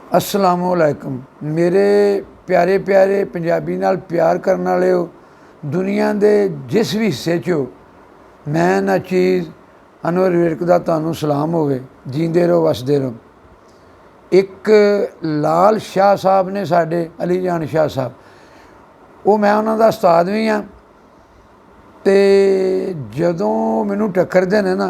अस्सलामुअलैकुम मेरे प्यारे प्यारे पंजाबी नाल प्यार करने वाले हो। दुनिया के जिस भी हिस्से च हो, मैं ना चीज़ अनवर विरक का तुहानू सलाम होवे। जींदे रहो वसदे रहो। एक लाल शाह साहब ने साडे अली जान शाह साहब, वो मैं उन्हों का उस्ताद भी हाँ। तो जदों मैनू टक्करदे ने ना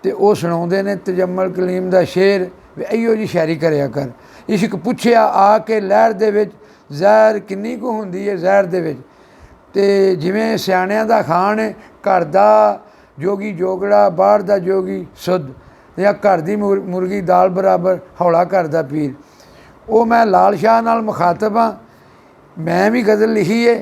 तो वो सुणाउंदे ने तजम्मल कलीम का शेर भी इहो जी शायरी करया कर। इश्क पुछया आके लहर दे विच जहर किन्नी कु हुंदी है जहर दे विच। ते जिवें सियाणियां दा खान है घर दा जोगी जोगड़ा बाहर दा जोगी सुध, या घर दी मुर्गी दाल बराबर हौला घर दा पीर। वो मैं लाल शाह नाल मुखातब हाँ। मैं भी गज़ल लिखी है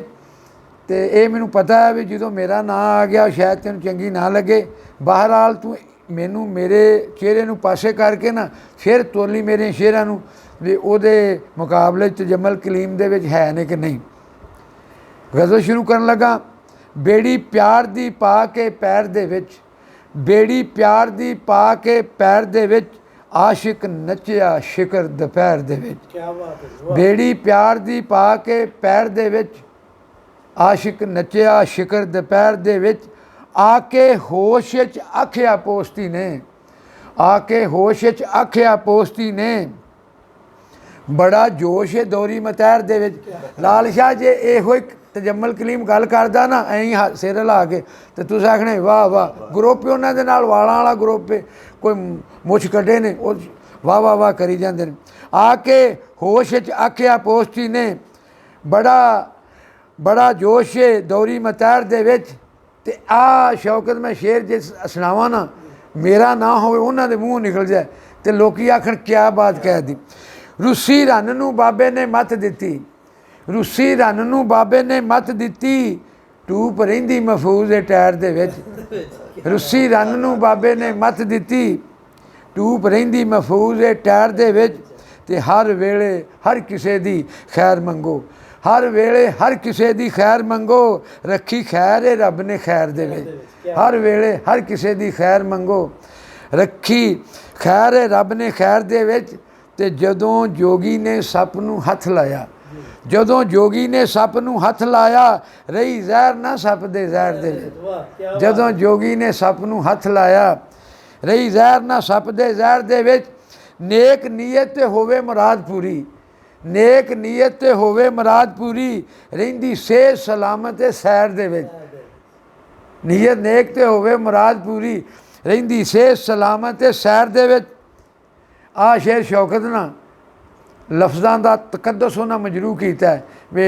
तो ये मैनू पता है भी जो मेरा नाम आ गया शायद तेन चंगी ना लगे। बहरहाल तू मैनू मेरे चेहरे नू पासे करके ना फिर तोली मेरे शेरां नू भी उहदे मुकाबले तजम्मल कलीम दे विच है ने कि नहीं। गज़ल शुरू करन लगा। बेड़ी प्यार दी पा के पैर दे विच, बेड़ी प्यार दी पा के पैर दे विच, आशिक नचिया शिकर दोपहर दे विच। बेड़ी प्यार दी पा के पैर दे विच, आशिक नचिया शिकर दोपहर दे विच, आके होश च आखिया पोस्ती ने, आके होश च आखिया पोस्ती ने, बड़ा जोश है दौरी मतैर दे विच। लाल शाह जे इहो एक तजम्मल कलीम गल करदा ना ऐं सिर हिला के तो तुस आखने वाह वाह। ग्रुप उन्हां दे नाल वालां वाला ग्रुप है, कोई मुछ कड्ढे ने वो वाह वाह वाह करी जांदे ने। आके होश च आखिया पोस्ती ने, बड़ा बड़ा जोश है दौरी मतैर दे विच। ते आ शौकत मैं शेर जे सुनावा ना मेरा ना होवे उन्हां दे मूँह निकल जाए तो लोकी आखण क्या बात कह दी। रूसी रन नू बाबे ने मत दिती, रूसी रन नू बाबे ने मत दिती, टूप रहिंदी महफूज है टैर दे विच। रूसी रन नू बाबे ने मत दिती, टूप रहिंदी महफूज है टैर दे विच। ते हर वेले हर किसे दी खैर मंगो, हर वेले हर किसे दी खैर मंगो, रखी खैर है रब ने खैर दे विच। हर वेले हर किसे दी खैर मंगो, रखी खैर है रब ने खैर दे विच। ते जदों जोगी ने सप नू हथ लाया, जदों जोगी ने सप नू हथ लाया, रही जहर ना सप दे जहर दे विच। जदों जोगी ने सप नू हथ लाया, रही जहर ना सप दे जहर दे विच। नेक नीयत ते होवे मुराद पूरी, नेक नीयत ते होवे मुराद पूरी, रहिंदी सेहत सलामत है सैर दे विच। नीयत नेक ते होवे मुराद पूरी, रहिंदी सेहत सलामत है सैर दे विच। आ शेर शौकत ना लफ्ज़ां दा तकद्दस उन्हां मजरू कीता है वे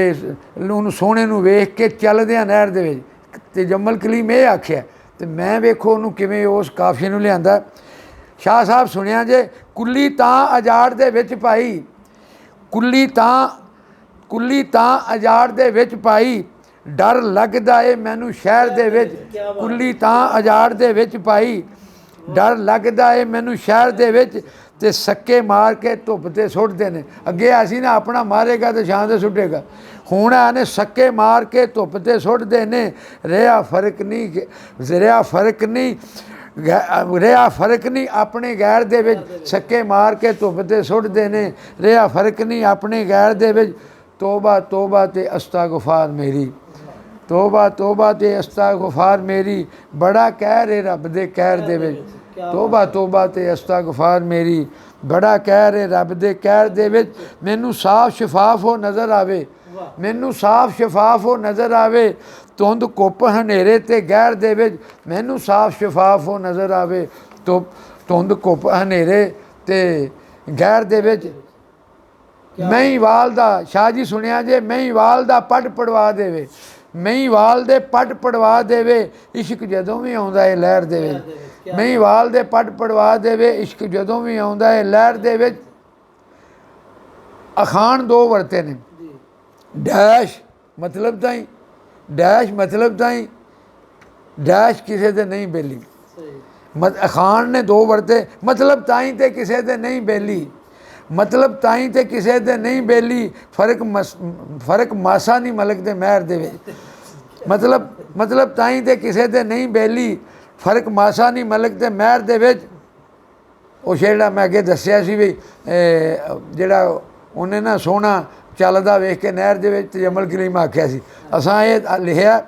उन्हूं सोहणे नूं वेख के चलदियां नहर दे विच। तजम्मल कलीम ये आख्या ते मैं वेखो उन्हूं किवें उस काफिए नूं लिआंदा। शाह साहब सुनिया जे कुल्ली तां अजाड़ दे विच पाई, कुल्ली तां अजाड़ दे विच पाई, डर लगदा ए मैनू शहर दे विच। कुल्ली तां अजाड़ दे विच पाई, डर लगदा ए मैनू शहर दे विच। ते सक्के मार के धुप ते सुटदे ने। अगे असी ना अपना मारेगा तो छां ते सुटेगा, हुण आने सक्के मार के धुप ते सुटदे ने। रेहा फर्क नहीं, रेहा फर्क नहीं, रेहा फर्क नहीं अपने गैर दे विच, सक्के मार के धुप ते सुटदे ने। रेहा फर्क नहीं अपने गैर दे विच। तोबा तोबा ते अस्तगफार मेरी, तोबा तोबा ते अस्तगफार मेरी, बड़ा कहर है रब दे कहर दे विच। तोबा तोबा ते अस्तगफार मेरी, बड़ा कहर है रब दे कहर दे विच। मैनू साफ शफाफ हो नज़र आवे, मैनू साफ शफाफ हो नज़र आवे, धुंध कुप हनेरे ते गैर दे विच। मैनू साफ शफाफ हो नज़र आवे, तो धुंध कुप हनेरे ते गैर दे विच। महीवाल दा शाह जी सुनिया जे महीवाल दा पट पड़वा देवे, महीवाल दे पट पड़वा देवे, इश्क जदों भी आउंदा है लहर दे विच। महीवाल दे पट पड़वा देवे, इश्क जदों भी आउंदा है लहर दे विच। अखान दो वरते ने, डैश मतलब ताईं, डैश मतलब ताईं, डैश किसे दे नहीं बेली। अखान ने दो वरते, मतलब ताईं ते किसे दे नहीं बेली, मतलब ताईं ते किसे दे नहीं बेली, फर्क मासा नहीं मलक दे महर दे विच। मतलब ताईं ते किसे दे नहीं बेली, फर्क मासा नहीं मलक दे महर दे विच। ਉਹ ਜਿਹੜਾ ਮੈਂ ਅੱਗੇ ਦੱਸਿਆ ਸੀ ਵੀ ਜਿਹੜਾ ਉਹਨੇ ਨਾ ਸੋਹਣਾ ਚੱਲਦਾ ਵੇਖ ਕੇ ਨਹਿਰ ਦੇ ਵਿੱਚ ਤਜਮਲ ਕਰੀਮ ਆਖਿਆ ਸੀ। ਅਸਾਂ ਇਹ ਲਿਖਿਆ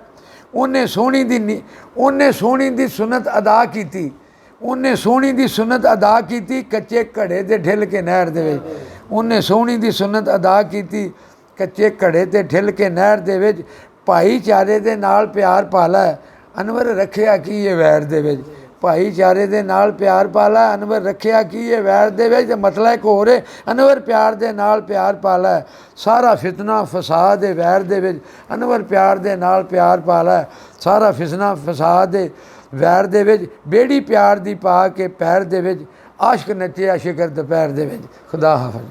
ਉਹਨੇ ਸੋਹਣੀ ਦੀ ਸੁਨਤ ਅਦਾ ਕੀਤੀ, ਉਹਨੇ ਸੋਹਣੀ ਦੀ ਸੁਨਤ ਅਦਾ ਕੀਤੀ ਕੱਚੇ ਘੜੇ 'ਤੇ ਠਿੱਲ ਕੇ ਨਹਿਰ ਦੇ ਵਿੱਚ। ਉਹਨੇ ਸੋਹਣੀ ਦੀ ਸੁਨਤ ਅਦਾ ਕੀਤੀ ਕੱਚੇ ਘੜੇ 'ਤੇ ਠਿੱਲ ਕੇ ਨਹਿਰ ਦੇ ਵਿੱਚ। ਭਾਈਚਾਰੇ ਦੇ ਨਾਲ ਪਿਆਰ ਪਾਲਾ ਅਨਵਰ ਰੱਖਿਆ ਕੀ ਇਹ ਵੈਰ ਦੇ ਵਿੱਚ। ਭਾਈਚਾਰੇ ਦੇ ਨਾਲ ਪਿਆਰ ਪਾਲਾ ਅਨਵਰ ਰੱਖਿਆ ਕੀ ਇਹ ਵੈਰ ਦੇ ਵਿੱਚ। ਮਸਲਾ ਇੱਕ ਹੋਰ ਹੈ, ਅਨਵਰ ਪਿਆਰ ਦੇ ਨਾਲ ਪਿਆਰ ਪਾਲਾ ਸਾਰਾ ਫਿਤਨਾ ਫਸਾਦ ਦੇ ਵੈਰ ਦੇ ਵਿੱਚ। ਅਨਵਰ ਪਿਆਰ ਦੇ ਨਾਲ ਪਿਆਰ ਪਾਲਾ ਸਾਰਾ ਫਿਤਨਾ ਫਸਾਦ ਦੇ ਵੈਰ ਦੇ ਵਿੱਚ। ਬੇੜੀ ਪਿਆਰ ਦੀ ਪਾ ਕੇ ਪੈਰ ਦੇ ਵਿੱਚ, ਆਸ਼ਕ ਨੱਚਿਆ ਸ਼ਿਕਰ ਦੁਪਹਿਰ ਦੇ ਵਿੱਚ। ਖੁਦਾ ਹਾਫਿਜ਼।